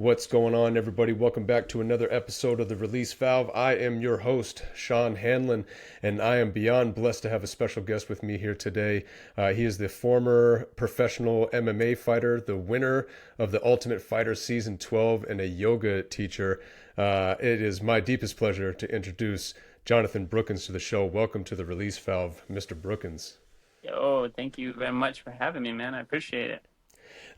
What's going on, everybody? Welcome back to another episode of The Release Valve. I am your host, Sean Hanlon, and I am beyond blessed to have a special guest with me here today. He is the former professional MMA fighter, the winner of the Ultimate Fighter Season 12, and a yoga teacher. It is my deepest pleasure to introduce Jonathan Brookins to the show. Welcome to The Release Valve, Mr. Brookins. Yo, thank you very much for having me, man. I appreciate it.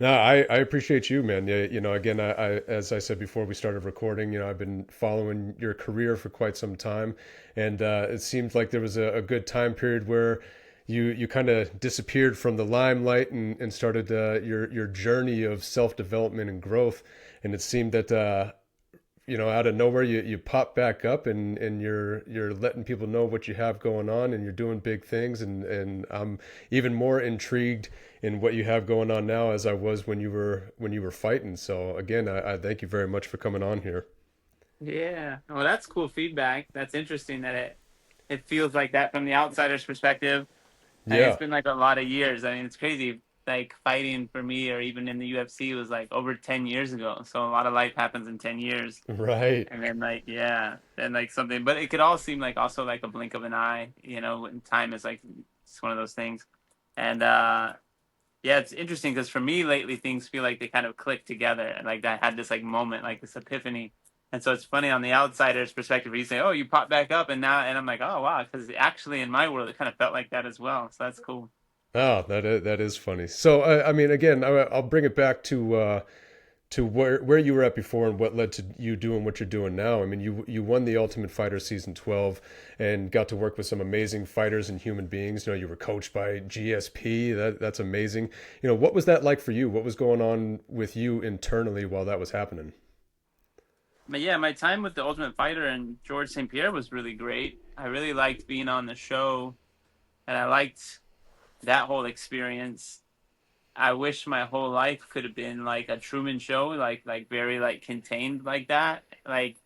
No, I appreciate you, man. Yeah, again, as I said before we started recording, I've been following your career for quite some time, and it seemed like there was a good time period where you kind of disappeared from the limelight and started your journey of self development and growth, and it seemed that out of nowhere you pop back up and you're letting people know what you have going on and you're doing big things and I'm even more intrigued in what you have going on now as I was when you were fighting. So again, I thank you very much for coming on here. Yeah. Well, that's cool feedback. That's interesting that it feels like that from the outsider's perspective. I mean, it's Yeah, been like a lot of years. I mean, it's crazy. Like fighting for me or even in the UFC was like over 10 years ago. So a lot of life happens in 10 years. right. And then like, yeah, then like something, but it could all seem like also like a blink of an eye, when time is like, it's one of those things. And, yeah, it's interesting because for me lately things feel like they kind of click together and like I had this like moment, like this epiphany. And so it's funny on the outsider's perspective where you say, "Oh, you popped back up," and I'm like, "Oh wow," because actually in my world it kind of felt like that as well. So that's cool. Oh, that is funny. So I mean, again, I'll bring it back to where you were at before and what led to you doing what you're doing now. I mean, you won the Ultimate Fighter Season 12 and got to work with some amazing fighters and human beings. You were coached by GSP. That's amazing. What was that like for you? What was going on with you internally while that was happening? But yeah, my time with the Ultimate Fighter and George St. Pierre was really great. I really liked being on the show, and I liked that whole experience. I wish my whole life could have been like a Truman Show, like very like contained like that. Like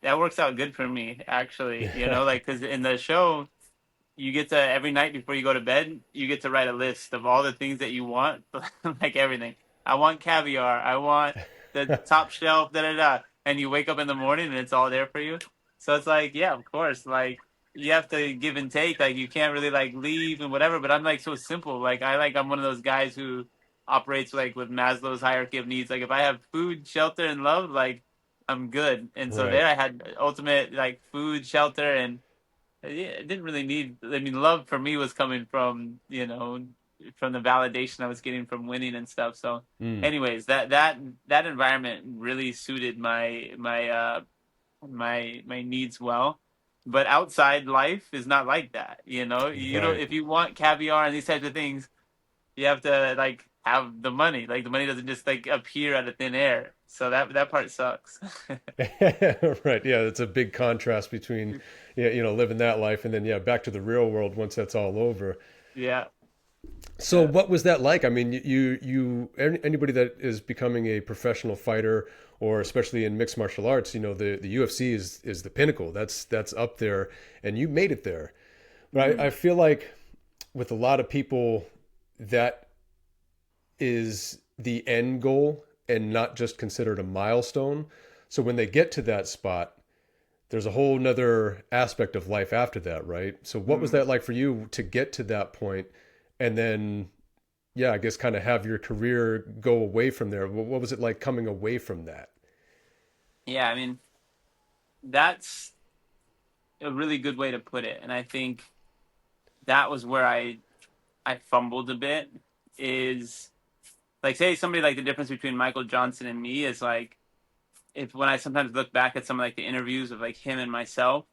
that works out good for me actually. Like because in the show you get to every night before you go to bed, you get to write a list of all the things that you want, like everything. I want caviar. I want the top shelf. Da da da. And you wake up in the morning and it's all there for you. So it's like, yeah, of course. Like you have to give and take. Like you can't really like leave and whatever. But I'm like so simple. I'm one of those guys who operates like with Maslow's hierarchy of needs. Like if I have food, shelter, and love, like I'm good. And so Right. there I had ultimate like food, shelter, and it didn't really need. I mean, love for me was coming from from the validation I was getting from winning and stuff. So, Mm, anyways, that environment really suited my needs well. But outside life is not like that. You don't. right. If you want caviar and these types of things, you have to like have the money. Like the money doesn't just like appear out of thin air. So that part sucks. Right. Yeah, it's a big contrast between yeah, living that life and then yeah, back to the real world once that's all over. Yeah. So Yeah. what was that like? I mean, anybody that is becoming a professional fighter or especially in mixed martial arts, the UFC is the pinnacle. That's up there and you made it there. But I Mm. feel like with a lot of people that is the end goal and not just considered a milestone. So when they get to that spot, there's a whole nother aspect of life after that, right? So what was Mm. that like for you to get to that point and then yeah, I guess kind of have your career go away from there? What was it like coming away from that? Yeah. I mean, that's a really good way to put it. And I think that was where I fumbled a bit is like say somebody like the difference between Michael Johnson and me is like if when I sometimes look back at some of like the interviews of like him and myself,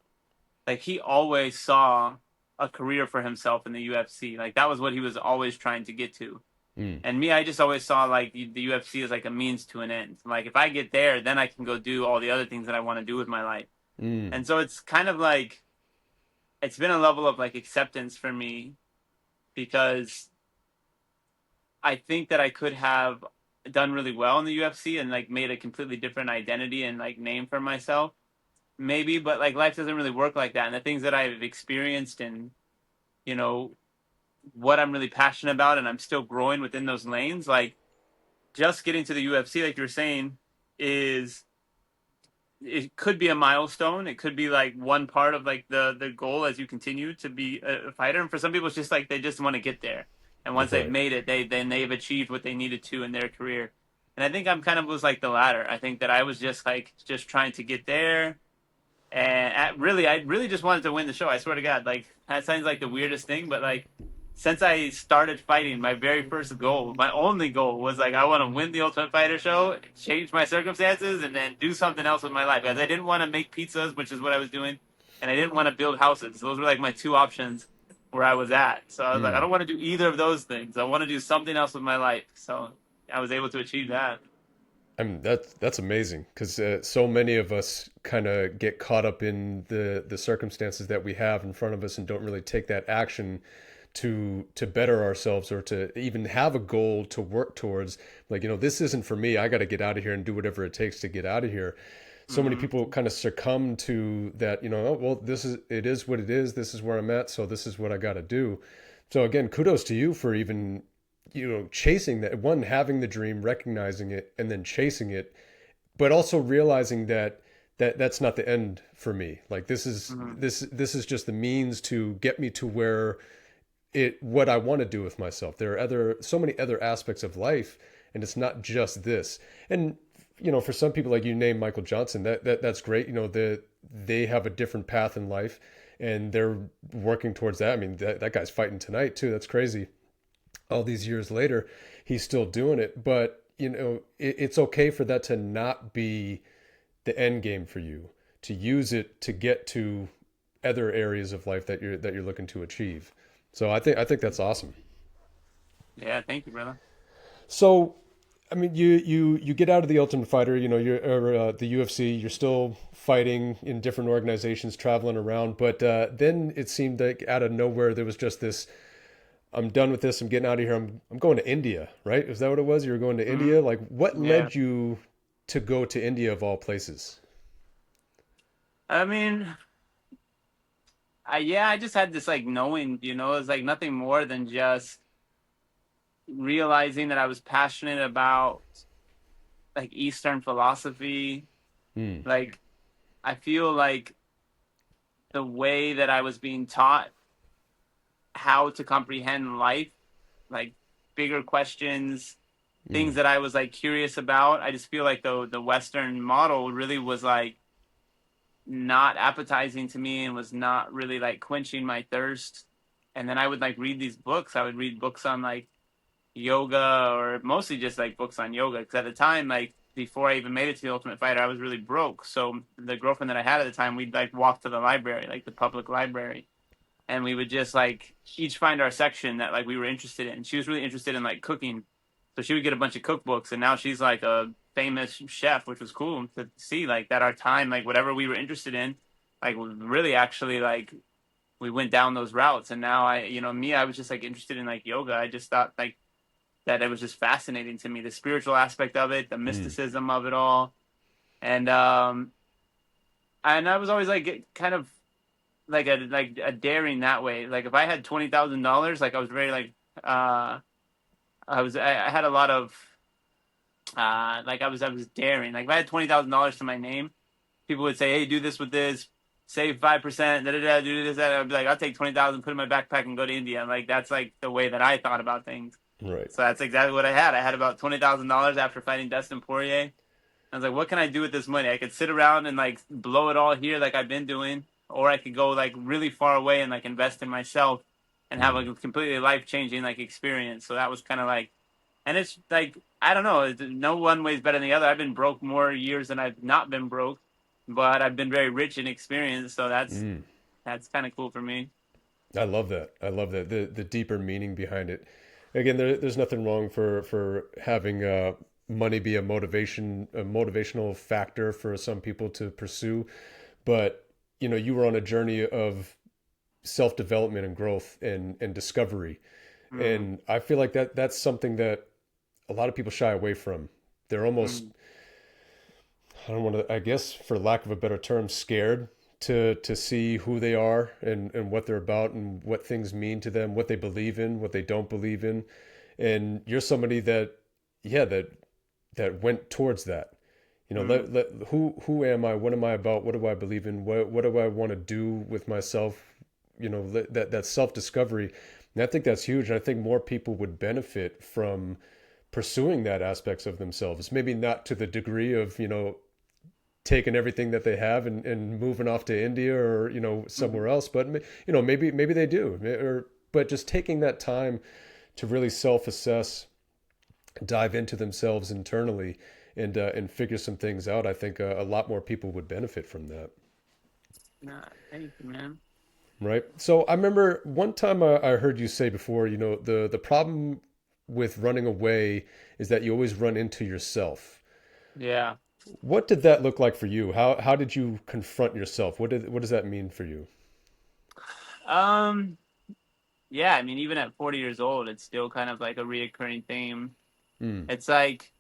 like he always saw a career for himself in the UFC. Like that was what he was always trying to get to. Mm, And me, I just always saw like the UFC as like a means to an end. Like if I get there, then I can go do all the other things that I want to do with my life. mm, And so it's kind of like it's been a level of like acceptance for me because I think that I could have done really well in the UFC and like made a completely different identity and like name for myself. Maybe, but like life doesn't really work like that. And the things that I've experienced and, you know, what I'm really passionate about and I'm still growing within those lanes, like just getting to the UFC, like you were saying, is it could be a milestone. It could be like one part of like the goal as you continue to be a fighter. And for some people, it's just like they just want to get there. And once they've Right. made it, they've achieved what they needed to in their career. And I think I'm kind of was like the latter. I think that I was just like just trying to get there. And I really just wanted to win the show. I swear to God, like that sounds like the weirdest thing, but like since I started fighting, my very first goal, my only goal was like I want to win the Ultimate Fighter show, change my circumstances, and then do something else with my life. Because I didn't want to make pizzas, which is what I was doing, and I didn't want to build houses. Those were like my two options where I was at. So I was like, I Mm. don't want to do either of those things. I want to do something else with my life. So I was able to achieve that. I mean, that's amazing because so many of us kind of get caught up in the circumstances that we have in front of us and don't really take that action to better ourselves or to even have a goal to work towards. Like, this isn't for me. I got to get out of here and do whatever it takes to get out of here. So many Mm-hmm. people kind of succumb to that, oh, well, it is what it is. This is where I'm at. So this is what I got to do. So again, kudos to you for even, chasing that one, having the dream, recognizing it, and then chasing it, but also realizing that that's not the end for me. Like Mm-hmm. this is just the means to get me to where what I want to do with myself. There are so many other aspects of life, and it's not just this. And for some people, like you named Michael Johnson, that's great. They have a different path in life, and they're working towards that. I mean, that guy's fighting tonight too. That's crazy. All these years later, he's still doing it. But it's okay for that to not be the end game for you. To use it to get to other areas of life that you're looking to achieve. So I think that's awesome. Yeah, thank you, brother. So, I mean, you get out of the Ultimate Fighter, you're or, the UFC. You're still fighting in different organizations, traveling around. But then it seemed like out of nowhere there was just this. I'm done with this. I'm getting out of here. I'm going to India, right? Is that what it was? You were going to Mm-hmm. India. Like, what Yeah. led you to go to India of all places? I mean, I just had this like knowing, it's like nothing more than just realizing that I was passionate about like Eastern philosophy. Hmm. Like I feel like the way that I was being taught how to comprehend life, like bigger questions, things Hmm. that I was like curious about. I just feel like the Western model really was like not appetizing to me and was not really like quenching my thirst. And then I would like read these books. I would read books on like yoga or mostly just like books on yoga. Because at the time, like before I even made it to the Ultimate Fighter, I was really broke. So the girlfriend that I had at the time, we'd like walk to the library, like the public library, and we would just like each find our section that like we were interested in. She was really interested in like cooking, so she would get a bunch of cookbooks, and now she's like a famous chef, which was cool to see like that our time like whatever we were interested in, like really actually like we went down those routes. And now I was just like interested in like yoga. I just thought like that it was just fascinating to me, the spiritual aspect of it, the Hmm. mysticism of it all, and I was always like kind of like a daring that way. Like if I had $20,000, like I was very like uh I had a lot of like I was daring. Like if I had $20,000 to my name, people would say, "Hey, do this with this, save 5%, da da da, do this that." I'd be like, "I'll take 20,000, put it in my backpack, and go to India." Like that's like the way that I thought about things. Right. So that's exactly what I had. I had about $20,000 after fighting Dustin Poirier. I was like, what can I do with this money? I could sit around and like blow it all here like I've been doing, or I could go like really far away and like invest in myself and have Hmm. like a completely life changing like experience. So that was kind of like, and it's like I don't know, no one way is better than the other. I've been broke more years than I've not been broke, but I've been very rich in experience. So Hmm. that's kind of cool for me. I love that. I love that. The deeper meaning behind it. Again, there's nothing wrong for having money be a motivational factor for some people to pursue, but you were on a journey of self development and growth and discovery, Mm, and I feel like that's something that a lot of people shy away from. They're almost, mm, I don't want to, I guess, for lack of a better term, scared to see who they are and what they're about and what things mean to them, what they believe in, what they don't believe in. And you're somebody that, yeah, that went towards that. You know, Mm. who am I? What am I about? What do I believe in? What do I want to do with myself? You know, that self discovery. And I think that's huge. And I think more people would benefit from pursuing that aspects of themselves. Maybe not to the degree of, you know, taking everything that they have and moving off to India or, you know, somewhere Mm. else. But, you know, maybe they do. Or, but just taking that time to really self assess, dive into themselves internally, and figure some things out. I think a lot more people would benefit from that. Nah, thank you, man. Right. So I remember one time I heard you say before, you know, the problem with running away is that you always run into yourself. Yeah. What did that look like for you? How did you confront yourself? What does that mean for you? Um. Yeah. I mean, even at 40 years old, it's still kind of like a reoccurring theme. Mm. It's like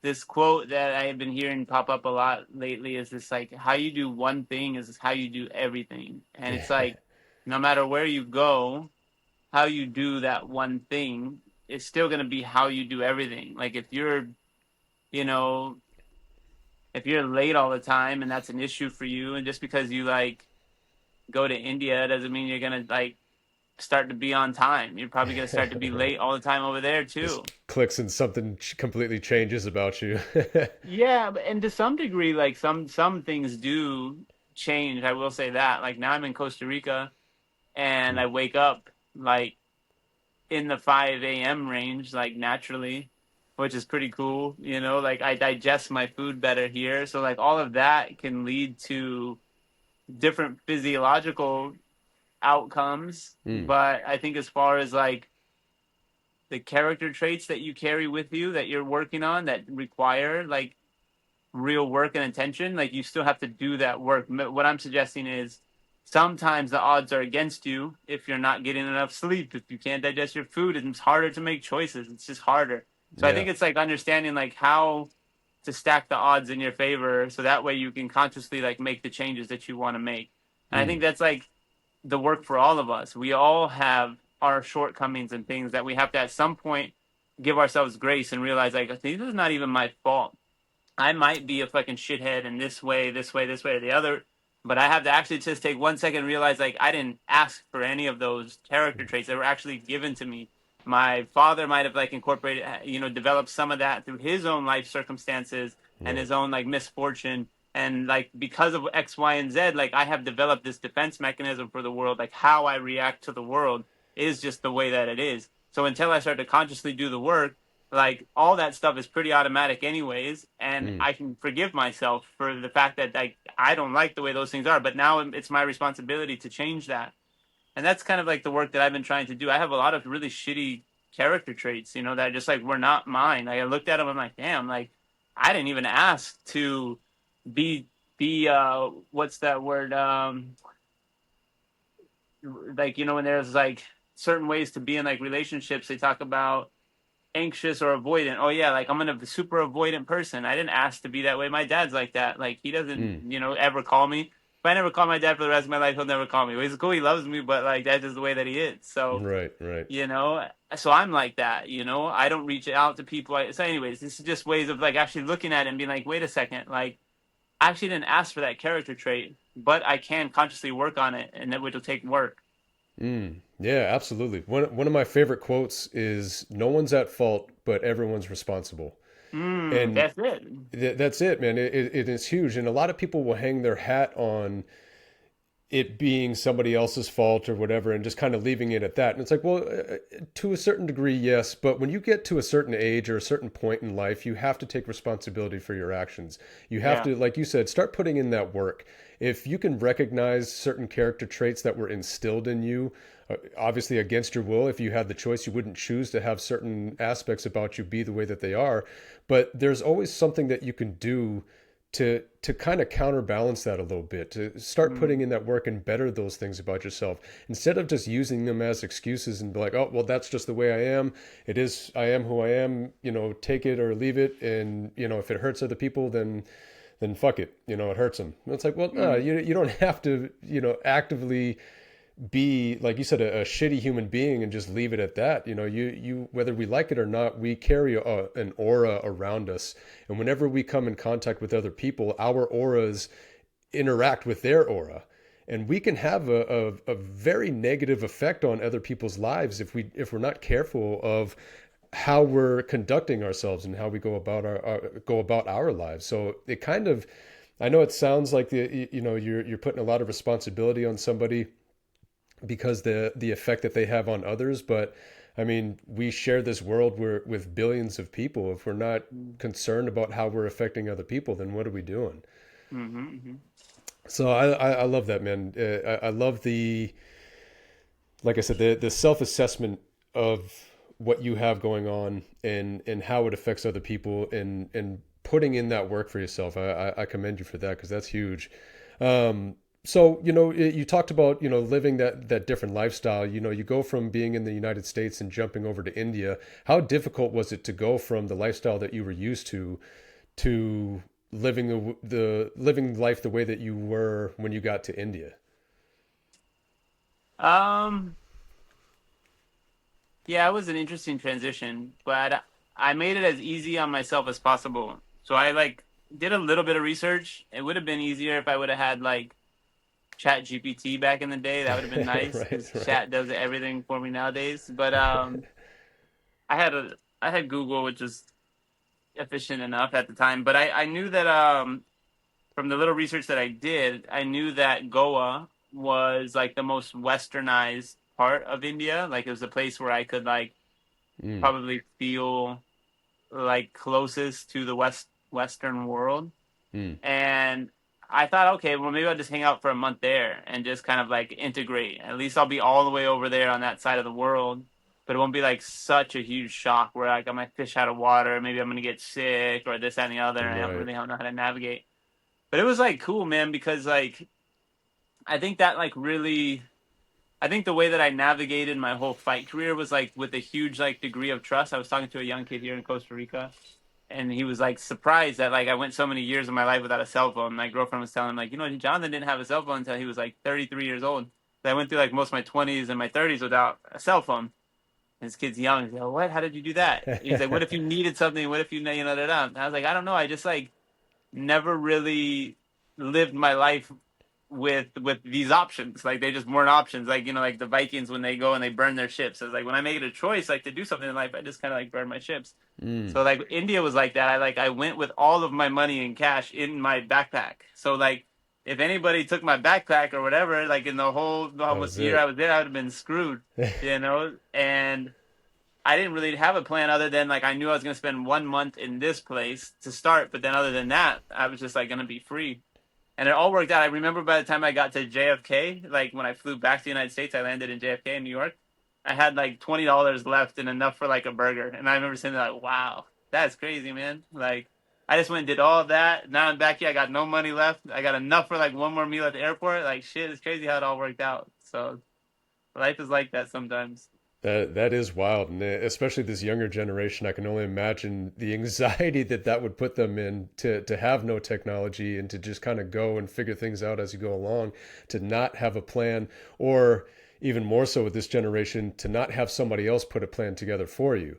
this quote that I have been hearing pop up a lot lately is this like how you do one thing is how you do everything. And it's like no matter where you go, how you do that one thing is still going to be how you do everything. Like if you're, you know, if you're late all the time and that's an issue for you and just because you like go to India doesn't mean you're going to like start to be on time. You're probably going to start to be late all the time over there Just too. clicks and something completely changes about you. Yeah, and to some degree, like some things do change. I will say that. Like now I'm in Costa Rica, and Mm. I wake up like in the 5 a.m. range, like naturally, which is pretty cool. You know, like I digest my food better here, so like all of that can lead to different physiological outcomes. Mm. But I think as far as like the character traits that you carry with you that you're working on that require like real work and attention, like you still have to do that work. What I'm suggesting is sometimes the odds are against you if you're not getting enough sleep, if you can't digest your food, it's harder to make choices. It's just harder. So I Yeah. think it's like understanding like how to stack the odds in your favor so that way you can consciously like make the changes that you want to make. And I Mm. think that's like the work for all of us. We all have our shortcomings and things that we have to at some point give ourselves grace and realize like this is not even my fault. I might be a fucking shithead in this way, this way, this way, or the other, but I have to actually just take 1 second and realize like I didn't ask for any of those character traits that were actually given to me. My father might have like incorporated, developed some of that through his own life circumstances and Right. his own like misfortune. And like because of X, Y, and Z, like I have developed this defense mechanism for the world. Like how I react to the world is just the way that it is. So until I start to consciously do the work, like all that stuff is pretty automatic anyways, and Mm. I can forgive myself for the fact that like I don't like the way those things are, but now it's my responsibility to change that. And that's kind of like the work that I've been trying to do. I have a lot of really shitty character traits, that just like were not mine. Like I looked at them, I'm like, damn, like I didn't even ask to be what's that word, like when there's like certain ways to be in like relationships, they talk about anxious or avoidant. Oh yeah, like I'm a super avoidant person. I didn't ask to be that way. My dad's like that. Like he doesn't, Mm. ever call me. If I never call my dad for the rest of my life, he'll never call me. Well, he's cool. He loves me, but like that's just the way that he is. So Right. Right. you know, so I'm like that. I don't reach out to people. So anyways, this is just ways of like actually looking at it and being like, wait a second, like I actually didn't ask for that character trait, but I can consciously work on it, and it will take work. Mm. Yeah, absolutely. One of my favorite quotes is no one's at fault, but everyone's responsible. And That's it. that's it, man. It is huge. And a lot of people will hang their hat on it being somebody else's fault or whatever and just kind of leaving it at that. And it's like, well, to a certain degree, yes. But when you get to a certain age or a certain point in life, you have to take responsibility for your actions. You have Yeah. to, like you said, start putting in that work. If you can recognize certain character traits that were instilled in you, obviously against your will, if you had the choice, you wouldn't choose to have certain aspects about you be the way that they are. But there's always something that you can do to kind of counterbalance that a little bit, to start putting Mm. in that work and better those things about yourself instead of just using them as excuses and be like, oh, well, that's just the way I am. It is, I am who I am, take it or leave it. And, if it hurts other people, then fuck it. It hurts them. And it's like, well, no, Mm. you don't have to, actively be, like you said, a shitty human being and just leave it at that. You whether we like it or not, we carry an aura around us, and whenever we come in contact with other people, our auras interact with their aura, and we can have a very negative effect on other people's lives if we're not careful of how we're conducting ourselves and how we go about our lives. So it kind of, I know it sounds like you're putting a lot of responsibility on somebody because the effect that they have on others, but I mean, we share this world with billions of people. If we're not concerned about how we're affecting other people, then what are we doing? Mm-hmm, mm-hmm. So I love that, man. I love like I said, the self assessment of what you have going on and how it affects other people, and putting in that work for yourself. I commend you for that, because that's huge. So, you talked about, living that different lifestyle. You go from being in the United States and jumping over to India. How difficult was it to go from the lifestyle that you were used to living the living life the way that you were when you got to India? Um, yeah, it was an interesting transition, but I made it as easy on myself as possible. So I like did a little bit of research. It would have been easier if I would have had like Chat GPT back in the day. That would have been nice Right, because right. Chat does everything for me nowadays. But I had Google, which is efficient enough at the time. But I knew that from the little research that I did, I knew that Goa was like the most westernized part of India. Like it was a place where I could like Mm, probably feel like closest to the Western world. mm. And I thought, okay, well maybe I'll just hang out for a month there and just kind of like integrate. At least I'll be all the way over there on that side of the world. But it won't be like such a huge shock where like I might fish out of water, maybe I'm gonna get sick or this, that, and the other, and I don't Right. really know how to navigate. But it was like cool, man, because like I think that like really I think the way that I navigated my whole fight career was like with a huge like degree of trust. I was talking to a young kid here in Costa Rica, and he was like surprised that like I went so many years of my life without a cell phone. My girlfriend was telling him like, Jonathan didn't have a cell phone until he was like 33 years old. So I went through like most of my 20s and my 30s without a cell phone. And this kid's young. He's like, what? How did you do that? He's like, what if you needed something? What if da da? And I was like, I don't know. I just like never really lived my life with these options. Like they just weren't options. Like like the Vikings when they go and they burn their ships. It's like when I make it a choice, like to do something in life, I just kind of like burn my ships. Mm. So like India was like that. I went with all of my money in cash in my backpack. So like if anybody took my backpack or whatever, like in the That almost was year I it. was there, I would have been screwed. And I didn't really have a plan other than like I knew I was gonna spend 1 month in this place to start, but then other than that, I was just like gonna be free. And it all worked out. I remember by the time I got to JFK, like when I flew back to the United States, I landed in JFK in New York. I had like $20 left and enough for like a burger. And I remember saying like, "Wow, that's crazy, man!" Like I just went and did all of that. Now I'm back here. I got no money left. I got enough for like one more meal at the airport. Like shit, it's crazy how it all worked out. So life is like that sometimes. That is wild, and especially this younger generation. I can only imagine the anxiety that would put them in to have no technology and to just kind of go and figure things out as you go along, to not have a plan, or even more so with this generation, to not have somebody else put a plan together for you.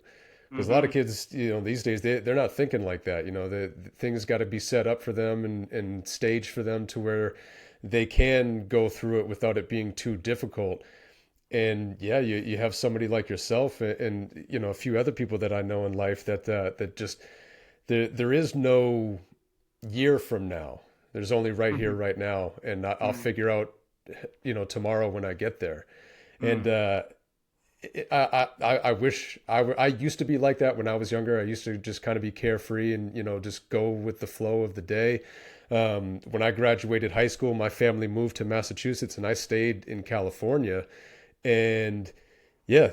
Because a lot of Mm-hmm. kids, these days they're not thinking like that. The things got to be set up for them and staged for them to where they can go through it without it being too difficult. And yeah, you have somebody like yourself and a few other people that I know in life that just there is no year from now. There's only right here, Mm-hmm. right now, and I'll figure out tomorrow when I get there. And Mm-hmm. I wish I used to be like that when I was younger. I used to just kind of be carefree and just go with the flow of the day. When I graduated high school, my family moved to Massachusetts, and I stayed in California. And yeah,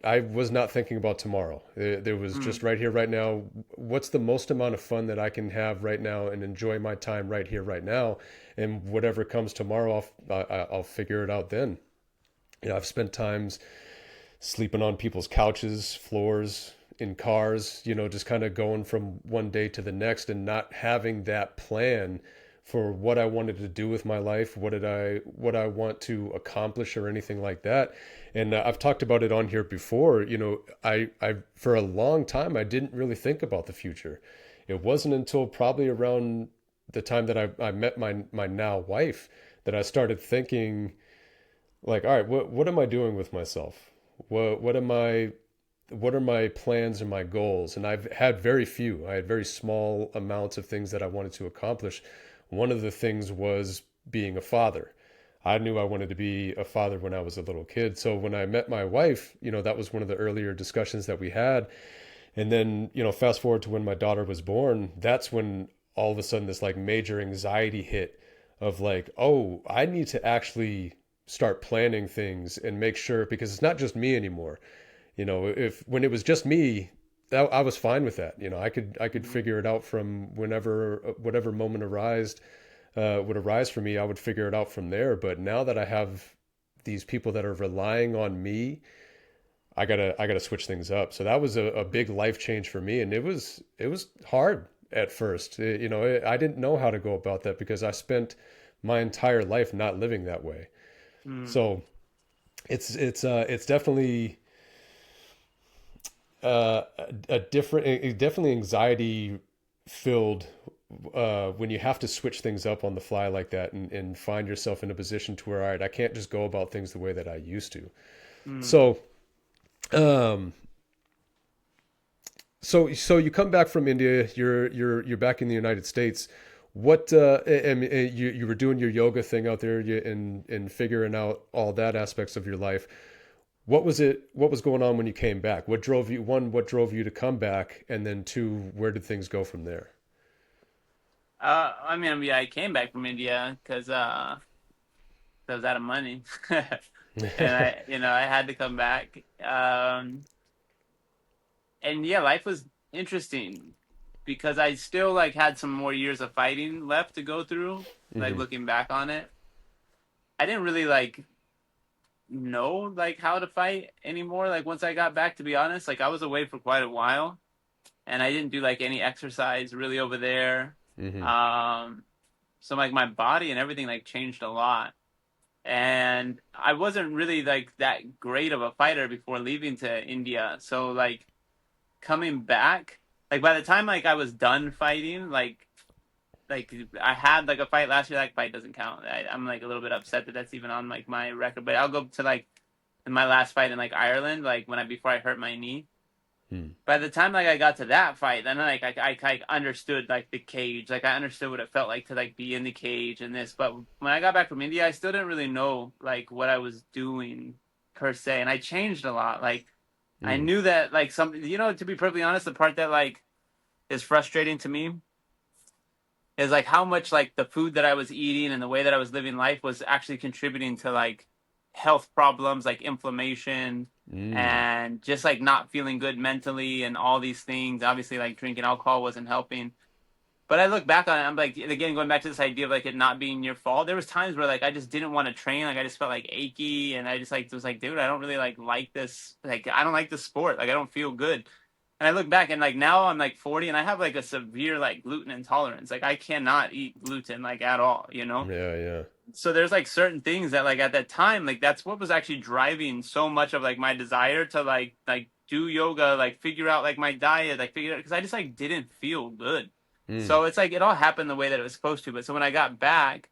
I was not thinking about tomorrow. There was Mm-hmm. just right here, right now. What's the most amount of fun that I can have right now and enjoy my time right here, right now? And whatever comes tomorrow, I'll figure it out then. I've spent times sleeping on people's couches, floors, in cars, just kind of going from one day to the next and not having that plan for what I wanted to do with my life, what I want to accomplish or anything like that. And I've talked about it on here before. You know, I for a long time I didn't really think about the future. It wasn't until probably around the time that I met my now wife that I started thinking like, all right, what am I doing with myself? What are my plans and my goals? And I've had very few. I had very small amounts of things that I wanted to accomplish. One of the things was being a father. I knew I wanted to be a father when I was a little kid. So when I met my wife, you know, that was one of the earlier discussions that we had. And then, you know, fast forward to when my daughter was born, that's when all of a sudden this like major anxiety hit of like, oh, I need to actually start planning things and make sure because it's not just me anymore. You know, if when it was just me, I was fine with that. You know, I could Mhm. figure it out from whenever whatever moment would arise for me. I would figure it out from there. But now that I have these people that are relying on me, I gotta switch things up. So that was a big life change for me, and it was hard at first. You know, I didn't know how to go about that because I spent my entire life not living that way. Mm. So it's definitely a different, definitely anxiety filled when you have to switch things up on the fly like that and find yourself in a position to where, all right, I can't just go about things the way that I used to. Mm. So, um, so you come back from India, you're back in the United States. What and you were doing your yoga thing out there and figuring out all that aspects of your life. What was it? What was going on when you came back? What drove you? One, what drove you to come back, and then two, where did things go from there? I came back from India because I was out of money, and I had to come back. And yeah, life was interesting because I still like had some more years of fighting left to go through. Like Hmm. looking back on it, I didn't really like know like how to fight anymore. Like once I got back, to be honest, like I was away for quite a while, and I didn't do like any exercise really over there. Hmm. Um, so like my body and everything like changed a lot. And I wasn't really like that great of a fighter before leaving to India. So like coming back, like by the time like I was done fighting, like I had like a fight last year. That fight doesn't count. I'm like a little bit upset that that's even on like my record. But I'll go to like in my last fight in like Ireland, like when I before I hurt my knee. Hmm. By the time like I got to that fight, then like I understood like the cage, like I understood what it felt like to like be in the cage and this. But when I got back from India, I still didn't really know like what I was doing per se, and I changed a lot. Like I Hmm. knew that like something, to be perfectly honest, the part that like is frustrating to me is like how much like the food that I was eating and the way that I was living life was actually contributing to like health problems like inflammation Hmm. and just like not feeling good mentally and all these things. Obviously, like drinking alcohol wasn't helping. But I look back on it, I'm like, again, going back to this idea of like it not being your fault. There was times where like I just didn't want to train, like I just felt like achy, and I just like was like, dude, I don't really like this. Like I don't like this sport. Like I don't feel good. And I look back and like now I'm like 40 and I have like a severe like gluten intolerance. Like I cannot eat gluten like at all. Yeah, yeah. So there's like certain things that like at that time like that's what was actually driving so much of like my desire to like do yoga, like figure out like my diet, like figure out because I just like didn't feel good. Hmm. So it's like it all happened the way that it was supposed to. But so when I got back,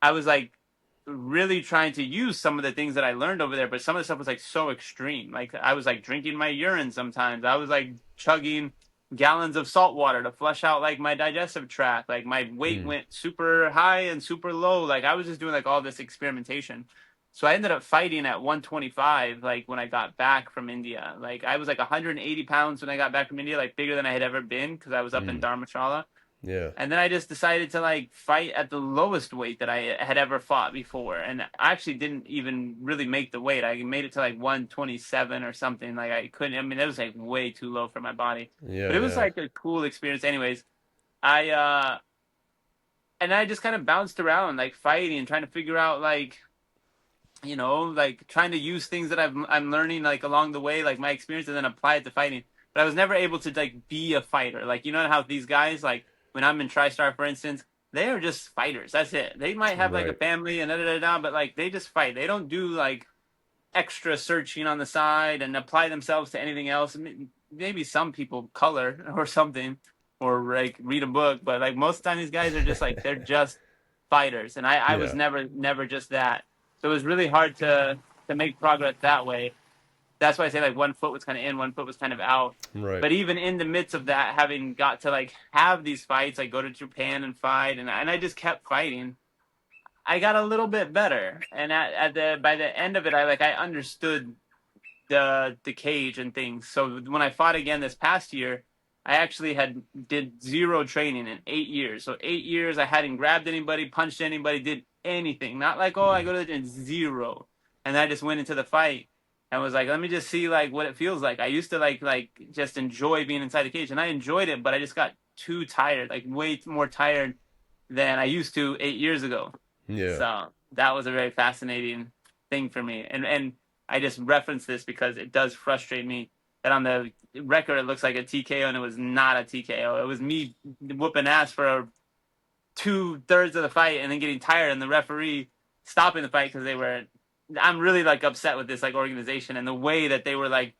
I was like really trying to use some of the things that I learned over there, but some of the stuff was like so extreme. Like I was like drinking my urine sometimes. I was like chugging gallons of salt water to flush out like my digestive tract. Like my weight Hmm. went super high and super low. Like I was just doing like all this experimentation. So I ended up fighting at 125 like when I got back from India. Like I was like 180 pounds when I got back from India, like bigger than I had ever been because I was up in Hmm. Dharmshala. Yeah. And then I just decided to like fight at the lowest weight that I had ever fought before. And I actually didn't even really make the weight. I made it to like 127 or something. Like I couldn't, I mean, it was like way too low for my body. Yeah, But it was yeah. like a cool experience. Anyways, I and I just kind of bounced around like fighting and trying to figure out like, like trying to use things that I'm learning like along the way, like my experience and then apply it to fighting. But I was never able to like be a fighter. Like, you know how these guys, like when I'm in TriStar, for instance, they are just fighters. That's it. They might have like a Right. family and da da da da, but like they just fight. They don't do like extra searching on the side and apply themselves to anything else. Maybe some people color or something, or like read a book, but like most of the time these guys are just like they're just fighters, and I was Yeah. never just that. So it was really hard to make progress that way. That's why I say like one foot was kind of in, one foot was kind of out. Right. But even in the midst of that, having got to like have these fights, like go to Japan and fight, and I just kept fighting. I got a little bit better, and at the by the end of it, I understood the cage and things. So when I fought again this past year, I actually had did zero training in 8 years. So 8 years I hadn't grabbed anybody, punched anybody, did anything. Not like, oh, I go to the gym, zero. And I just went into the fight and was like, let me just see like what it feels like. I used to like just enjoy being inside the cage, and I enjoyed it, but I just got too tired, like way more tired than I used to 8 years ago. Yeah. So that was a very fascinating thing for me. And I just reference this because it does frustrate me that on the record it looks like a TKO and it was not a TKO. It was me whooping ass for 2/3 of the fight and then getting tired and the referee stopping the fight because they were. I'm really like upset with this like organization and the way that they were like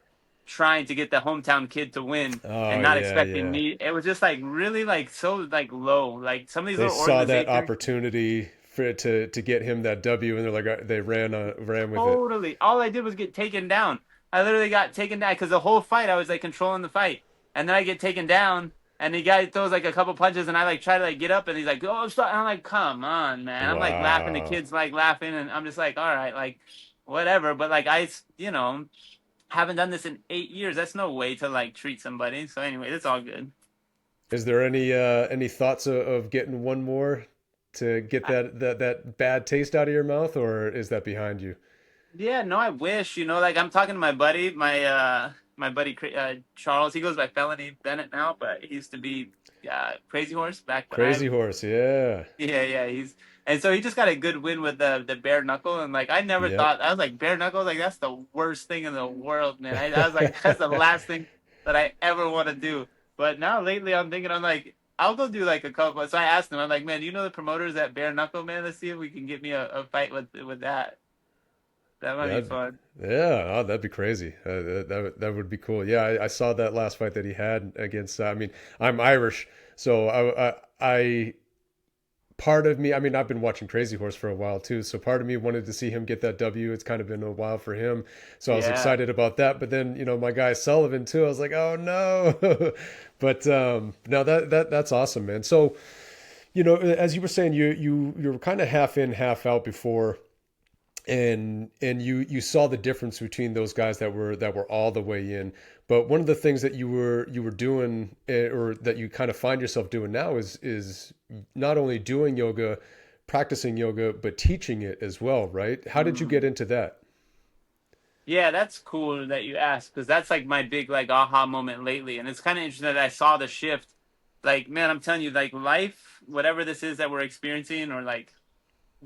trying to get the hometown kid to win Oh and not yeah, expecting yeah. me. It was just like really like so like low. Like some of these They little saw that organizations. opportunity for to get him that W, and they're like they ran with it. Totally. All I did was get taken down. I literally got taken down because the whole fight I was like controlling the fight, and then I get taken down, and the guy throws like a couple punches, and I like try to like get up, and he's like, "Oh, stop!" And I'm like, "Come on, man!" I'm like laughing. The Wow. kids like laughing, and I'm just like, "All right, like whatever." But like haven't done this in 8 years. That's no way to like treat somebody. So anyway, it's all good. Is there any thoughts of getting one more to get that bad taste out of your mouth, or is that behind you? Yeah, no, I wish, like I'm talking to my buddy, my buddy Charles. He goes by Felony Bennett now, but he used to be Crazy Horse back when I Crazy Horse, yeah. yeah, and so he just got a good win with the bare knuckle, and like I never Yep. thought I was like bare knuckle, like that's the worst thing in the world, man. I was like that's the last thing that I ever want to do. But now lately I'm thinking I'm like I'll go do like a couple. So I asked him, I'm like, man, do you know the promoters at bare knuckle, man? Let's see if we can get me a fight with that. That might be That, fun. yeah, oh, that'd be crazy. That would be cool. Yeah, I saw that last fight that he had against. I mean, I'm Irish, so I part of me. I mean, I've been watching Crazy Horse for a while too, so part of me wanted to see him get that W. It's kind of been a while for him, so I was Yeah. excited about that. But then, my guy Sullivan too. I was like, oh no. But no, that's awesome, man. So, as you were saying, you were kind of half in, half out before, and you saw the difference between those guys that were all the way in. But one of the things that you were doing, or that you kind of find yourself doing now, is not only doing yoga, practicing yoga, but teaching it as well, right? How did you get Mm. into that? Yeah, that's cool that you asked because that's like my big like aha moment lately, and it's kind of interesting that I saw the shift. Like, man, I'm telling you, like life, whatever this is that we're experiencing, or like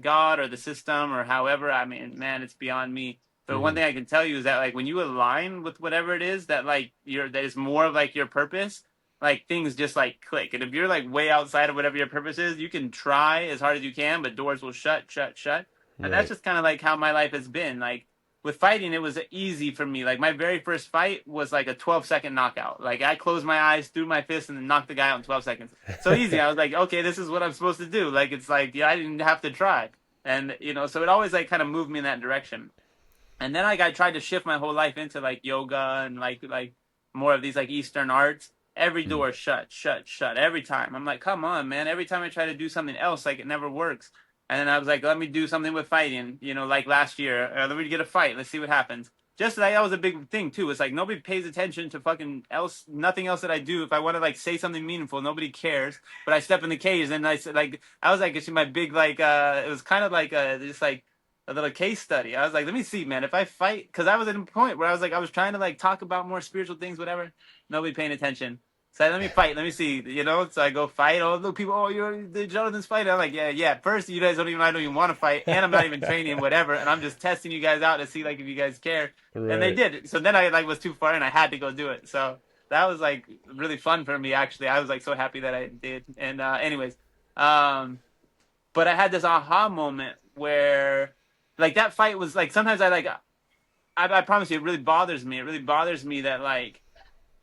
God or the system or however, I mean, man, it's beyond me. But one Hmm. thing I can tell you is that like when you align with whatever it is that like that is more of like your purpose, like things just like click. And if you're like way outside of whatever your purpose is, you can try as hard as you can, but doors will shut. And that's Right. just kind of like how my life has been. Like with fighting, it was easy for me. Like my very first fight was like a 12-second knockout. Like I closed my eyes, threw my fist, and then knocked the guy out in 12 seconds. So easy. I was like, okay, this is what I'm supposed to do. Like it's like, yeah, I didn't have to try. And so it always like kind of moved me in that direction. And then like I tried to shift my whole life into like yoga and like more of these like Eastern arts. Every Mm. door shut every time. I'm like, come on, man. Every time I try to do something else, like it never works. And then I was like, let me do something with fighting. Like last year, let me get a fight. Let's see what happens. Just like that was a big thing too. It's like nobody pays attention to fucking else, nothing else that I do. If I want to like say something meaningful, nobody cares. But I step in the cage and I said like I was like it's my big like it was kind of like just like a little case study. I was like, let me see, man. If I fight, because I was at a point where I was like, I was trying to like talk about more spiritual things, whatever. Nobody paying attention. So let me fight. Let me see. So I go fight. Oh, look, people. Oh, you're the Jonathan's fighting. I'm like, yeah. First, you guys don't even. I don't even want to fight, and I'm not even training, whatever. And I'm just testing you guys out to see like if you guys care. And they Right. did. So then I like was too far, and I had to go do it. So that was like really fun for me. Actually, I was like so happy that I did. And anyways, Um, but I had this aha moment where, like, that fight was like, sometimes I promise you, it really bothers me. It really bothers me that like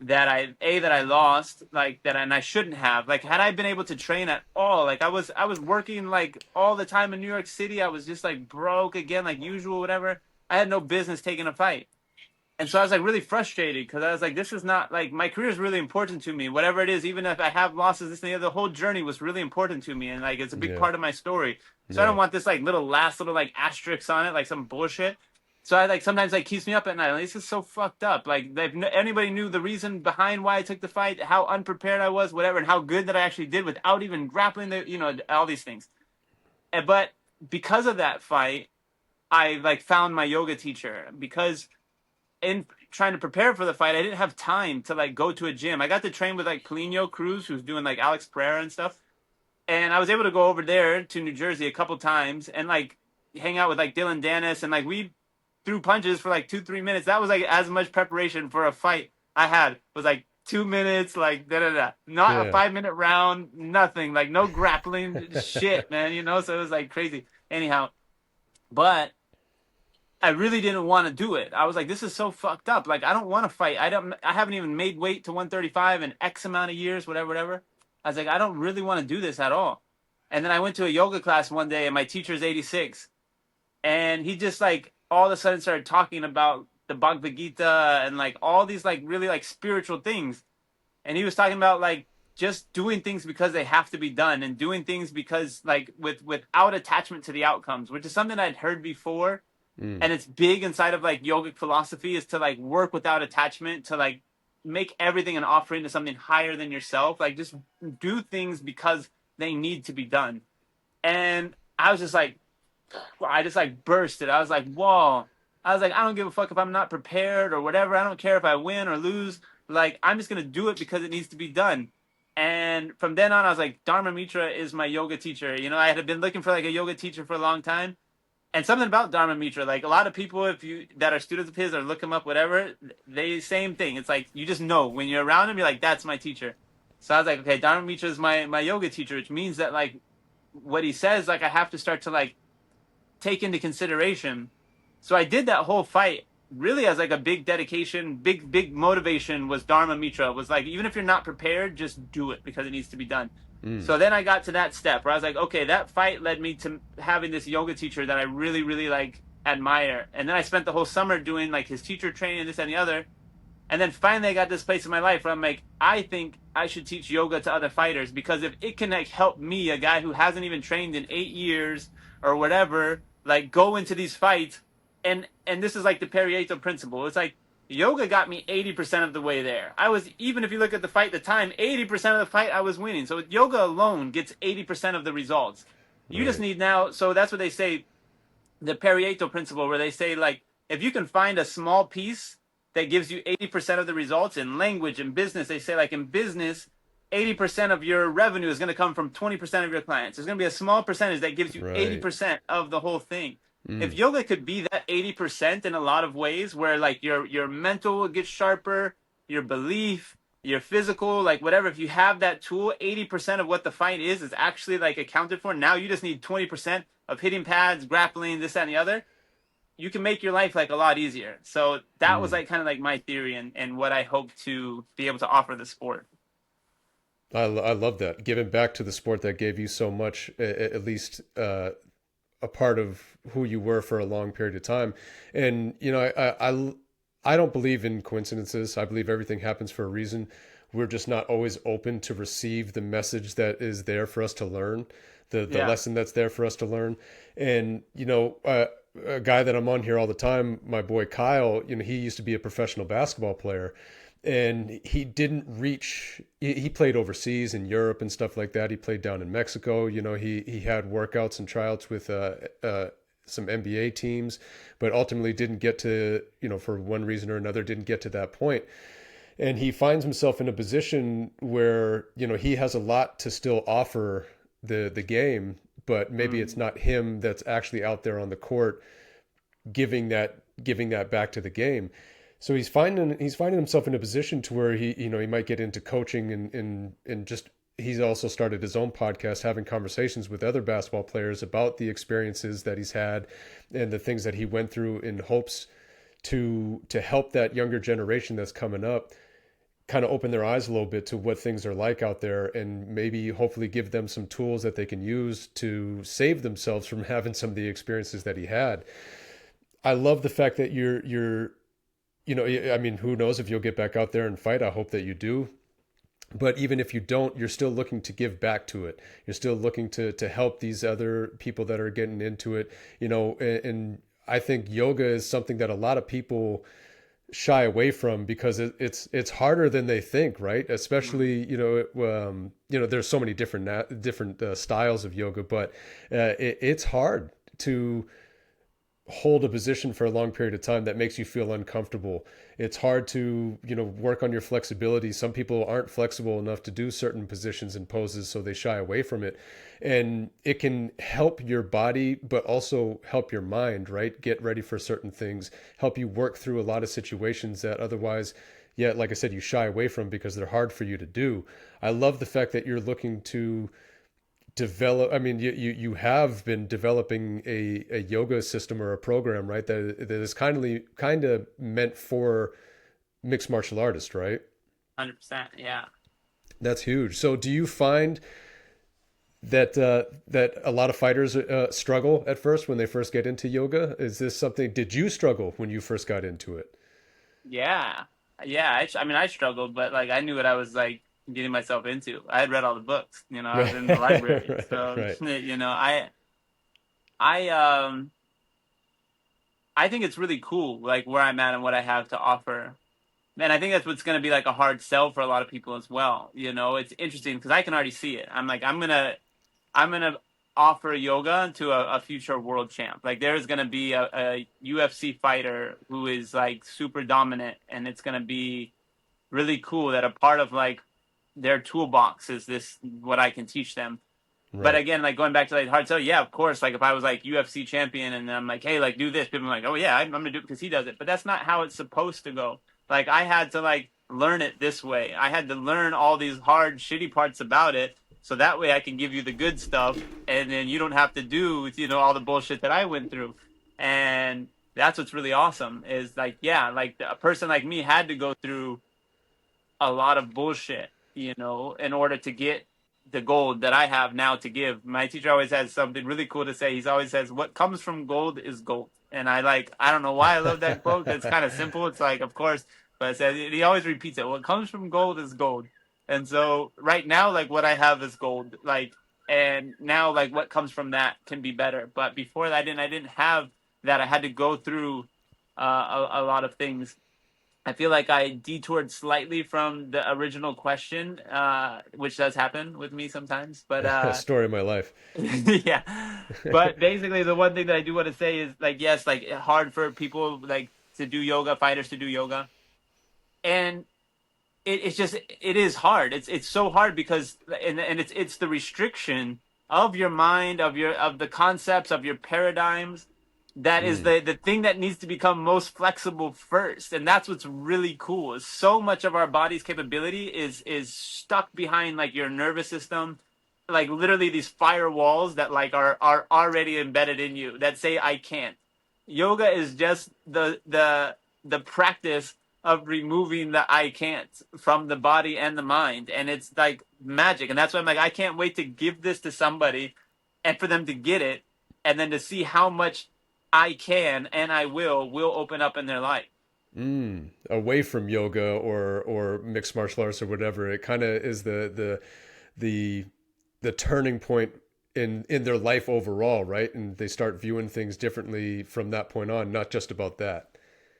that I lost, like that, and I shouldn't have. Like, had I been able to train at all, like I was working like all the time in New York City. I was just like broke again, like usual, whatever. I had no business taking a fight. And so I was like really frustrated because I was like, this is not like my career is really important to me. Whatever it is, even if I have losses, this and the other, the whole journey was really important to me, and like it's a big Yeah. part of my story. So I don't Yeah. want this like little like asterisk on it, like some bullshit. So I like sometimes like keeps me up at night. Like, this is so fucked up. Like if anybody knew the reason behind why I took the fight, how unprepared I was, whatever, and how good that I actually did without even grappling the, all these things. But because of that fight, I like found my yoga teacher because in trying to prepare for the fight, I didn't have time to like go to a gym. I got to train with like Polino Cruz, who's doing like Alex Pereira and stuff, and I was able to go over there to New Jersey a couple times and like hang out with like Dylan Dennis, and like we threw punches for like 2-3 minutes. That was like as much preparation for a fight I had was like 2 minutes, like da da da, not a Yeah. 5 minute round, nothing, like no grappling shit, man. So it was like crazy. Anyhow, but I really didn't want to do it. I was like, this is so fucked up. Like, I don't want to fight. I haven't even made weight to 135 in X amount of years, whatever, whatever. I was like, I don't really want to do this at all. And then I went to a yoga class one day, and my teacher's 86, and he just like all of a sudden started talking about the Bhagavad Gita and like all these like really like spiritual things. And he was talking about like just doing things because they have to be done, and doing things because like without attachment to the outcomes, which is something I'd heard before, Mm. and it's big inside of like yogic philosophy, is to like work without attachment, to like make everything an offering to something higher than yourself, like just do things because they need to be done. And I was just like, I just like bursted. I was like, whoa. I was like, I don't give a fuck if I'm not prepared or whatever. I don't care if I win or lose. Like, I'm just gonna do it because it needs to be done. And from then on, I was like, Dharma Mitra is my yoga teacher. I had been looking for like a yoga teacher for a long time, and something about Dharma Mitra, like a lot of people, if you that are students of his or look him up, whatever, they same thing. It's like you just know when you're around him, you're like, that's my teacher. So I was like, okay, Dharma Mitra is my yoga teacher, which means that like what he says, like I have to start to like take into consideration. So I did that whole fight really as like a big dedication, big motivation was Dharma Mitra. Was like, even if you're not prepared, just do it because it needs to be done. Mm. So then I got to that step where I was like, okay, that fight led me to having this yoga teacher that I really, really like admire. And then I spent the whole summer doing like his teacher training, this and the other. And then finally I got this place in my life where I'm like, I think I should teach yoga to other fighters, because if it can like help me, a guy who hasn't even trained in 8 years or whatever, like go into these fights, and this is like the Pareto principle. It's like yoga got me 80% of the way there. I was, even if you look at the fight at the time, 80% of the fight I was winning. So yoga alone gets 80% of the results. You just Right. need now, so that's what they say, the Pareto principle, where they say like if you can find a small piece that gives you 80% of the results in language and business, they say like in business 80% of your revenue is going to come from 20% of your clients. There's going to be a small percentage that gives you Right. 80% of the whole thing. If Mm. yoga could be that 80% in a lot of ways, where like your mental will get sharper, your belief, your physical, like whatever, if you have that tool, 80% of what the fight is actually like accounted for. Now you just need 20% of hitting pads, grappling, this, that, and the other. You can make your life like a lot easier. So that was Mm. like kind of like my theory, and what I hope to be able to offer the sport. I love that. Giving back to the sport that gave you so much, at least a part of who you were for a long period of time. And I don't believe in coincidences. I believe everything happens for a reason. We're just not always open to receive the message that is there for us to learn, the Yeah. lesson that's there for us to learn. And a guy that I'm on here all the time, my boy Kyle, he used to be a professional basketball player, and he didn't reach. He played overseas in Europe and stuff like that. He played down in Mexico. He had workouts and tryouts with some NBA teams, but ultimately didn't get to, for one reason or another, didn't get to that point. And he finds himself in a position where he has a lot to still offer the game, but maybe it's Mm. not him that's actually out there on the court giving that back to the game. So he's finding himself in a position to where he might get into coaching and just he's also started his own podcast, having conversations with other basketball players about the experiences that he's had and the things that he went through, in hopes to help that younger generation that's coming up kind of open their eyes a little bit to what things are like out there, and maybe hopefully give them some tools that they can use to save themselves from having some of the experiences that he had. I love the fact that you're I mean, who knows if you'll get back out there and fight. I hope that you do. But even if you don't, you're still looking to give back to it. You're still looking to help these other people that are getting into it, and I think yoga is something that a lot of people shy away from because it's harder than they think, right? Especially, there's so many different styles of yoga, but it's hard to hold a position for a long period of time that makes you feel uncomfortable. It's hard to, work on your flexibility. Some people aren't flexible enough to do certain positions and poses, so they shy away from it. And it can help your body, but also help your mind, right? Get ready for certain things, help you work through a lot of situations that otherwise, yeah, like I said, you shy away from because they're hard for you to do. I love the fact that you're looking to develop. I mean, you have been developing a yoga system or a program, right, that is kind of meant for mixed martial artists, right? 100%. Yeah. That's huge. So do you find that a lot of fighters struggle at first when they first get into yoga? Is this something, did you struggle when you first got into it? Yeah. Yeah. I mean, I struggled, but like I knew what I was like getting myself into. I had read all the books, I was in the library. Right, So, right. I, um, I think it's really cool, like where I'm at and what I have to offer. And I think that's what's going to be like a hard sell for a lot of people as well. It's interesting because I can already see it. I'm like, I'm gonna offer yoga to a future world champ. Like there's gonna be a UFC fighter who is like super dominant, and it's gonna be really cool that a part of like their toolbox is this what I can teach them. But Right. again, like going back to like hard sell, yeah, of course. Like if I was like UFC champion and I'm like, hey, like do this, people are like, oh yeah, I'm gonna do it because he does it. But that's not how it's supposed to go. Like I had to like learn it this way. I had to learn all these hard, shitty parts about it, so that way I can give you the good stuff, and then you don't have to do all the bullshit that I went through. And that's what's really awesome is like, yeah, like a person like me had to go through a lot of bullshit, in order to get the gold that I have now to give. My teacher always has something really cool to say. He's always says, "What comes from gold is gold." And I don't know why I love that quote. It's kind of simple. It's like, of course, but it says, he always repeats it. What comes from gold is gold. And so right now, like what I have is gold. Like, and now like what comes from that can be better. But before that, I didn't have that. I had to go through a lot of things. I feel like I detoured slightly from the original question, which does happen with me sometimes. But Story of my life. yeah. But basically, the one thing that I do want to say is like, yes, like hard for people like to do yoga, fighters to do yoga, and it's just it is hard. It's so hard because and it's the restriction of your mind, of the concepts, of your paradigms, that is Mm. the thing that needs to become most flexible first. And that's what's really cool is so much of our body's capability is stuck behind like your nervous system, like literally these firewalls that like are already embedded in you that say I can't. Yoga is just the practice of removing the I can't from the body and the mind, and it's like magic. And that's why I'm like, I can't wait to give this to somebody and for them to get it, and then to see how much I can and I will open up in their life. Mm. Away from yoga or mixed martial arts or whatever, it kind of is the the turning point in their life overall, right? And they start viewing things differently from that point on, not just about that.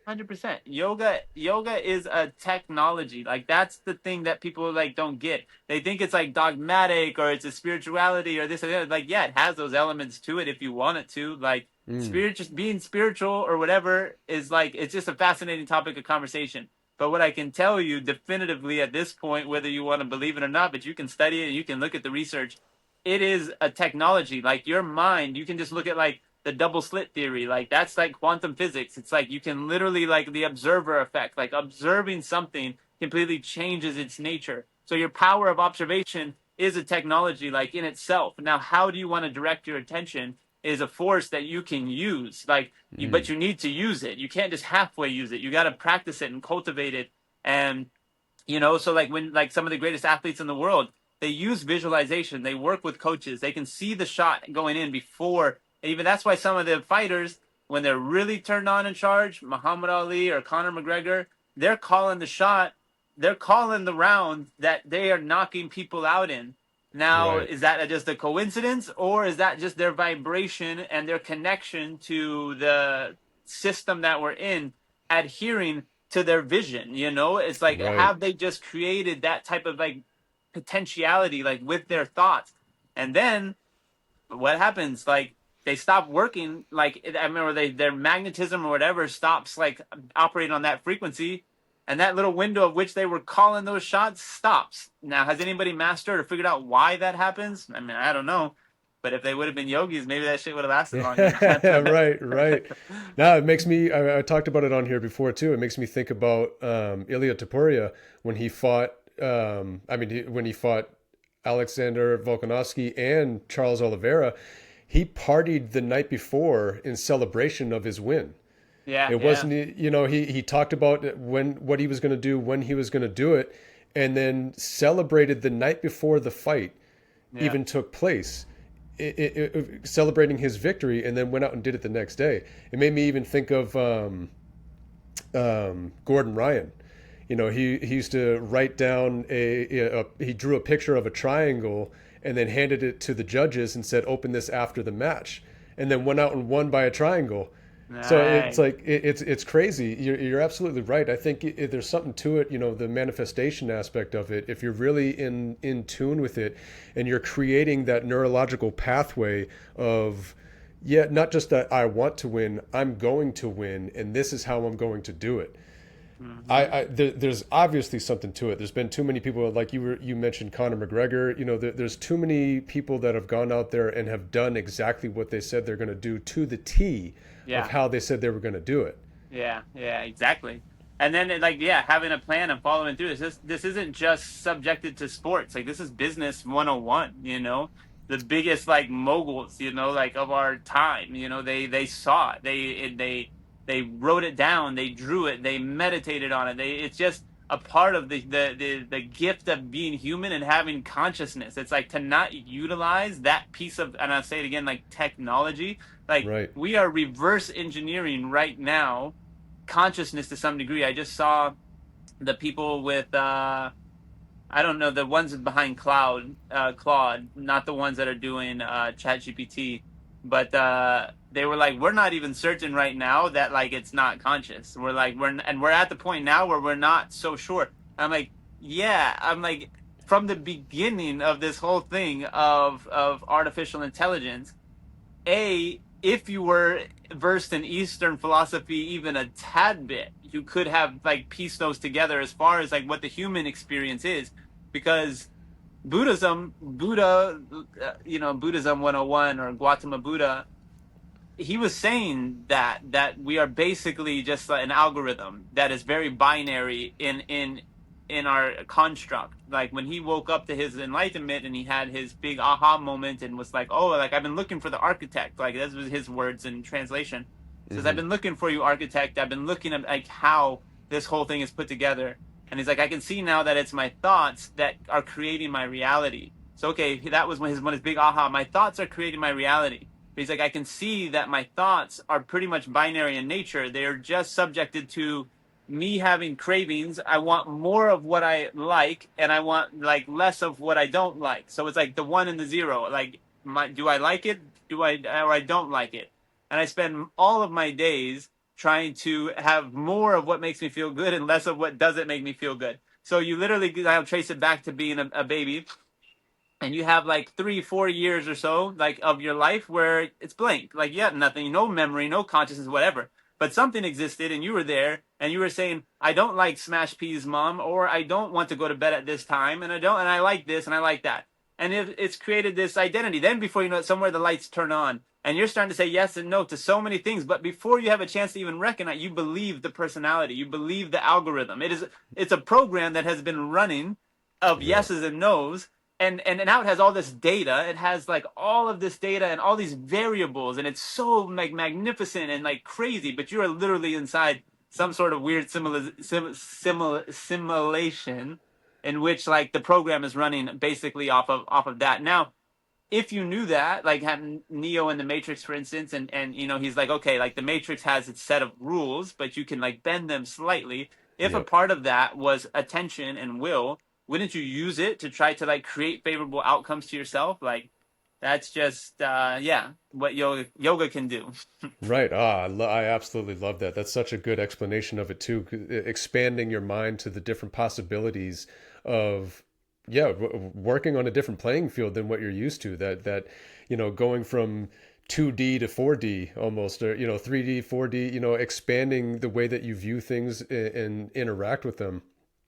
100%. Yoga is a technology. Like that's the thing that people like don't get. They think it's like dogmatic or it's a spirituality or this and that. Like yeah, it has those elements to it if you want it to. Like Mm. spirit just being spiritual or whatever is like it's just a fascinating topic of conversation. But what I can tell you definitively at this point, whether you want to believe it or not, but you can study it and you can look at the research, it is a technology. Like your mind, you can just look at like the double slit theory, like that's like quantum physics. It's like you can literally like the observer effect, like observing something completely changes its nature. So your power of observation is a technology like in itself. Now, how do you want to direct your attention is a force that you can use, like you, Mm. but you need to use it. You can't just halfway use it. You got to practice it and cultivate it. And so like when like some of the greatest athletes in the world, they use visualization. They work with coaches. They can see the shot going in before. And even that's why some of the fighters, when they're really turned on in charge, Muhammad Ali or Conor McGregor, they're calling the shot. They're calling the round that they are knocking people out in. Now, Right. is that just a coincidence, or is that just their vibration and their connection to the system that we're in, adhering to their vision? It's like, Right. have they just created that type of like potentiality, like with their thoughts? And then what happens? Like they stop working. Like I remember their magnetism or whatever stops like operating on that frequency, and that little window of which they were calling those shots stops. Now, has anybody mastered or figured out why that happens? I mean, I don't know. But if they would have been yogis, maybe that shit would have lasted longer. Yeah, right, right. Now it makes me. I talked about it on here before too. It makes me think about Ilya Taporia when he fought. When he fought Alexander Volkanovski and Charles Oliveira, he partied the night before in celebration of his win. Yeah, It yeah, wasn't, he talked about what he was going to do, when he was going to do it, and then celebrated the night before the fight yeah. even took place, celebrating his victory, and then went out and did it the next day. It made me even think of Gordon Ryan. He used to write down he drew a picture of a triangle and then handed it to the judges and said, "Open this after the match," and then went out and won by a triangle. So it's Nice. like it's crazy. You're absolutely right. I think there's something to it. The manifestation aspect of it. If you're really in tune with it, and you're creating that neurological pathway of, yeah, not just that I want to win, I'm going to win, and this is how I'm going to do it. Hmm. There's obviously something to it. There's been too many people, like you mentioned Conor McGregor. There's too many people that have gone out there and have done exactly what they said they're going to do to the T of Yeah. how they said they were going to do it. Yeah, yeah, exactly. And then like yeah, having a plan and following through. This isn't just subjected to sports. Like this is business 101, The biggest like moguls, like of our time, they saw it. They wrote it down, they drew it, they meditated on it. It's just a part of the gift of being human and having consciousness. It's like to not utilize that piece of, and I'll say it again, like technology. Like Right. we are reverse engineering right now consciousness to some degree. I just saw the people with I don't know, the ones behind Claude, not the ones that are doing Chat GPT, but they were like, we're not even certain right now that like it's not conscious. We're at the point now where we're not so sure. I'm like, yeah, I'm like from the beginning of this whole thing of artificial intelligence, if you were versed in Eastern philosophy even a tad bit, you could have like pieced those together as far as like what the human experience is, because Buddha, Buddhism 101 or Gautama Buddha, he was saying that we are basically just an algorithm that is very binary in our construct. Like when he woke up to his enlightenment and he had his big aha moment and was like, oh, like I've been looking for the architect. Like this was his words in translation. He says, I've Hmm. been looking for you, architect. I've been looking at like how this whole thing is put together. And he's like, I can see now that it's my thoughts that are creating my reality. So okay, that was one of his big aha. My thoughts are creating my reality. But he's like, I can see that my thoughts are pretty much binary in nature. They are just subjected to me having cravings. I want more of what I like, and I want like less of what I don't like. So it's like the one and the zero. Like, do I like it? Or I don't like it? And I spend all of my days trying to have more of what makes me feel good and less of what doesn't make me feel good. So you literally, I'll trace it back to being a baby, and you have like 3 4 years or so like of your life where it's blank, like you have nothing, no memory, no consciousness, whatever, but something existed and you were there and you were saying, I don't like smashed peas, mom, or I don't want to go to bed at this time, and I like this and I like that. And it's created this identity. Then before you know it, somewhere the lights turn on and you're starting to say yes and no to so many things, but before you have a chance to even recognize, you believe the personality, you believe the algorithm. It's a program that has been running of Yeah. yeses and nos, and now it has all this data. It has like all of this data and all these variables, and it's so like magnificent and like crazy. But you are literally inside some sort of weird simulation in which like the program is running basically off of that. Now, if you knew that, like having Neo in the Matrix, for instance, and he's like, okay, like the Matrix has its set of rules, but you can like bend them slightly. If a Yep. part of that was attention and will, wouldn't you use it to try to like create favorable outcomes to yourself? Like that's just yeah, what yoga can do. Right. I absolutely love that. That's such a good explanation of it too. Expanding your mind to the different possibilities of, yeah, working on a different playing field than what you're used to. Going from 2D to 4D almost, or 3D, 4D. Expanding the way that you view things and interact with them.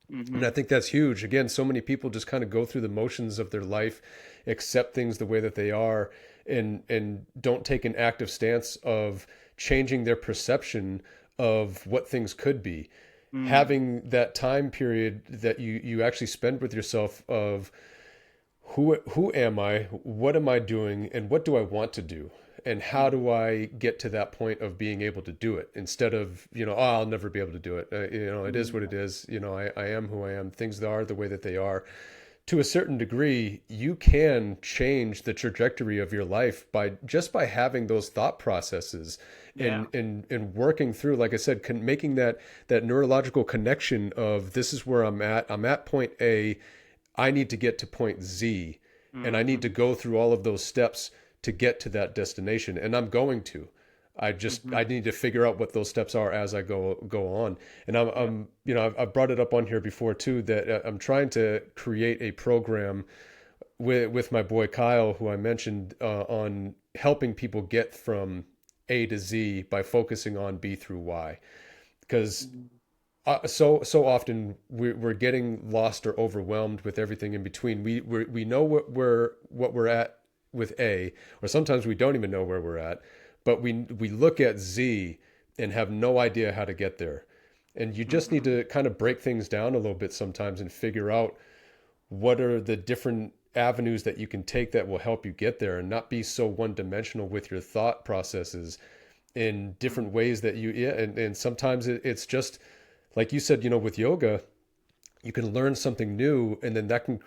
And Mm-hmm. I think that's huge. Again, so many people just kind of go through the motions of their life, accept things the way that they are, and don't take an active stance of changing their perception of what things could be. Mm. Having that time period that you actually spend with yourself of who am I, what am I doing, and what do I want to do? And how do I get to that point of being able to do it instead of, I'll never be able to do it. It is what it is. I am who I am. Things are the way that they are. To a certain degree, you can change the trajectory of your life by having those thought processes Yeah. and working through, like I said, making that neurological connection of this is where I'm at. I'm at point A. I need to get to point Z, and I need Mm-hmm. to go through all of those steps to get to that destination, and I'm going to. I Mm-hmm. need to figure out what those steps are as I go on. And Yeah. I've brought it up on here before too that I'm trying to create a program with my boy Kyle, who I mentioned, on helping people get from A to Z by focusing on B through Y, because Mm-hmm. so often we're getting lost or overwhelmed with everything in between. We know what we're at with A, or sometimes we don't even know where we're at, but we look at Z and have no idea how to get there. And you just need Mm-hmm. to kind of break things down a little bit sometimes and figure out what are the different avenues that you can take that will help you get there, and not be so one dimensional with your thought processes in different ways that yeah, and sometimes it's just like you said, with yoga, you can learn something new, and then that can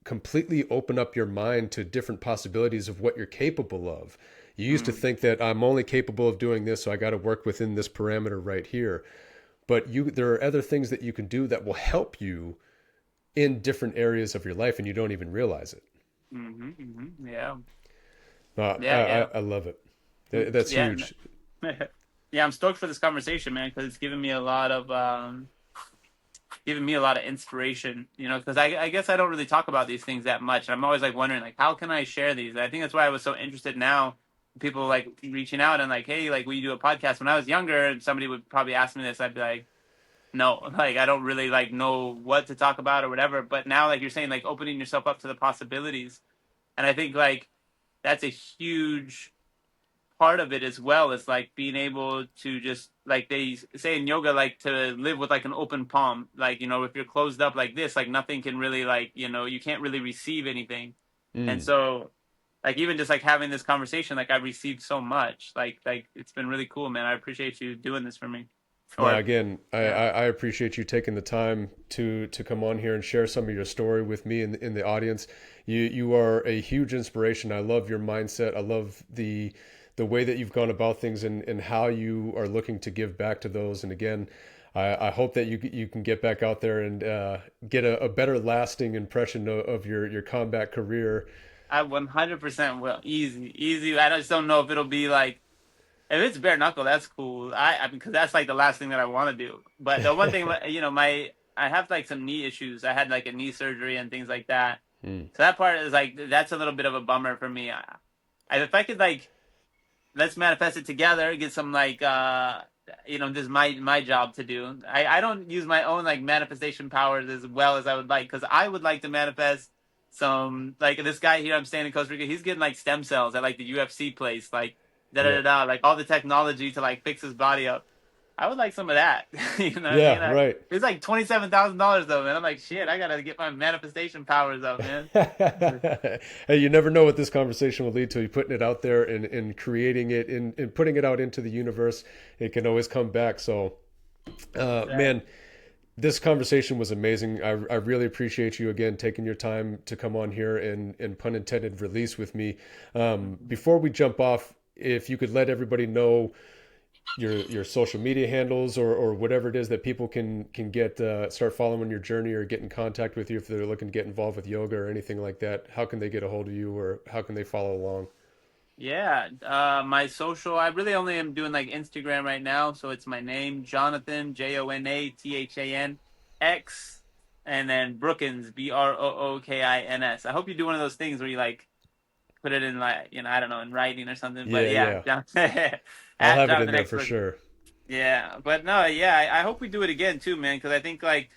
completely open up your mind to different possibilities of what you're capable of. You used to Mm-hmm. think that I'm only capable of doing this, so I got to work within this parameter right here. But there are other things that you can do that will help you in different areas of your life, and you don't even realize it. Mm-hmm. Mm-hmm. Yeah. I, Yeah. I, Yeah. I love it. That's Yeah. huge. Yeah, I'm stoked for this conversation, man, because it's given me a lot of inspiration. Because I guess I don't really talk about these things that much. I'm always like wondering, like, how can I share these? I think that's why I was so interested now. People like reaching out and like, hey, like, will you do a podcast? When I was younger, somebody would probably ask me this. I'd be like, no, like, I don't really like know what to talk about or whatever. But now, like you're saying, like opening yourself up to the possibilities, and I think like that's a huge part of it as well. Is like being able to just like they say in yoga, like to live with like an open palm. Like if you're closed up like this, like nothing can really like you can't really receive anything. And Mm. so like even just like having this conversation, like I've received so much. Like it's been really cool, man. I appreciate you doing this for me. Now, Or again, yeah. I appreciate you taking the time to come on here and share some of your story with me in the audience. You are a huge inspiration. I love your mindset. I love the way that you've gone about things, and how you are looking to give back to those. And again, I hope that you can get back out there and get a better lasting impression of your combat career. I 100% will. Easy, easy. I just don't know if it'll be like if it's bare knuckle. That's cool. I mean, because that's like the last thing that I want to do. But the one thing, my I have like some knee issues. I had like a knee surgery and things like that. Mm. So that part is like that's a little bit of a bummer for me. If I could like let's manifest it together, get some like this is my job to do. I don't use my own like manifestation powers as well as I would like, because I would like to manifest some like this guy here I'm staying in Costa Rica, he's getting like stem cells at like the UFC place, like da da da Yep. da, like all the technology to like fix his body up. I would like some of that. You know what I mean? Yeah, right. It's like $27,000 though, man. I'm like, shit, I gotta get my manifestation powers up, man. Hey, you never know what this conversation will lead to. You putting it out there and creating it and putting it out into the universe. It can always come back. So, man, Exactly. this conversation was amazing. I really appreciate you again taking your time to come on here and pun intended release with me. Before we jump off, if you could let everybody know your social media handles or whatever it is that people can get start following your journey or get in contact with you if they're looking to get involved with yoga or anything like that, how can they get a hold of you or how can they follow along? Yeah, my social, I really only am doing like Instagram right now. So it's my name, Jonathan, Jonathan X, and then Brookins, Brookins. I hope you do one of those things where you like put it in like, I don't know, in writing or something. But Yeah, yeah, yeah, I'll at have it in Jonathan there X for Brookins. sure. Yeah, but no, yeah, I hope we do it again too, man, because I think like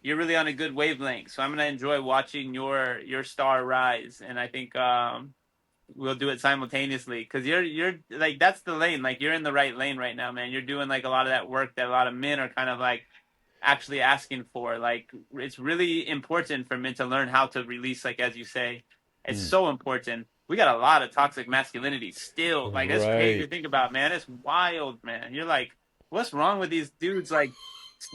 you're really on a good wavelength. So I'm gonna enjoy watching your star rise, and I think we'll do it simultaneously because you're like that's the lane. Like you're in the right lane right now, man. You're doing like a lot of that work that a lot of men are kind of like actually asking for. Like it's really important for men to learn how to release, like as you say. It's Mm, so important. We got a lot of toxic masculinity still. Like that's crazy to right, think about, man. It's wild, man. You're like, what's wrong with these dudes like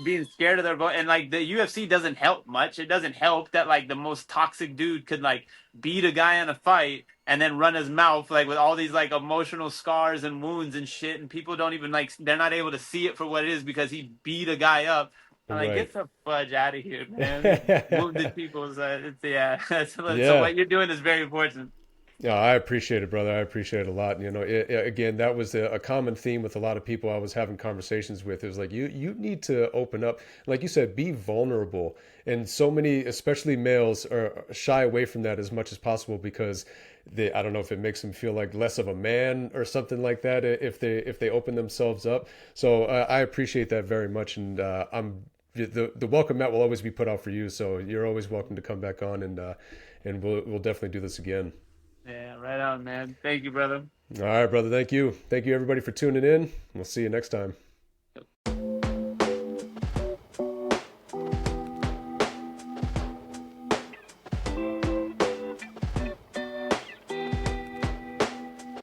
being scared of their vote? And like the UFC doesn't help much. It doesn't help that like the most toxic dude could like beat a guy in a fight and then run his mouth like with all these like emotional scars and wounds and shit, and people don't even like they're not able to see it for what it is because he beat a guy up. I'm like, right. get the fudge out of here, man. These wounded people's, yeah. So Yeah. what you're doing is very important. Yeah, I appreciate it, brother. I appreciate it a lot. You know, again, that was a common theme with a lot of people I was having conversations with. It was like you need to open up, like you said, be vulnerable. And so many, especially males, are shy away from that as much as possible because I don't know if it makes them feel like less of a man or something like that if they open themselves up. So I appreciate that very much, and the welcome mat will always be put out for you. So you're always welcome to come back on and we'll definitely do this again. Yeah, right on, man. Thank you, brother. All right, brother. Thank you. Thank you, everybody, for tuning in. We'll see you next time.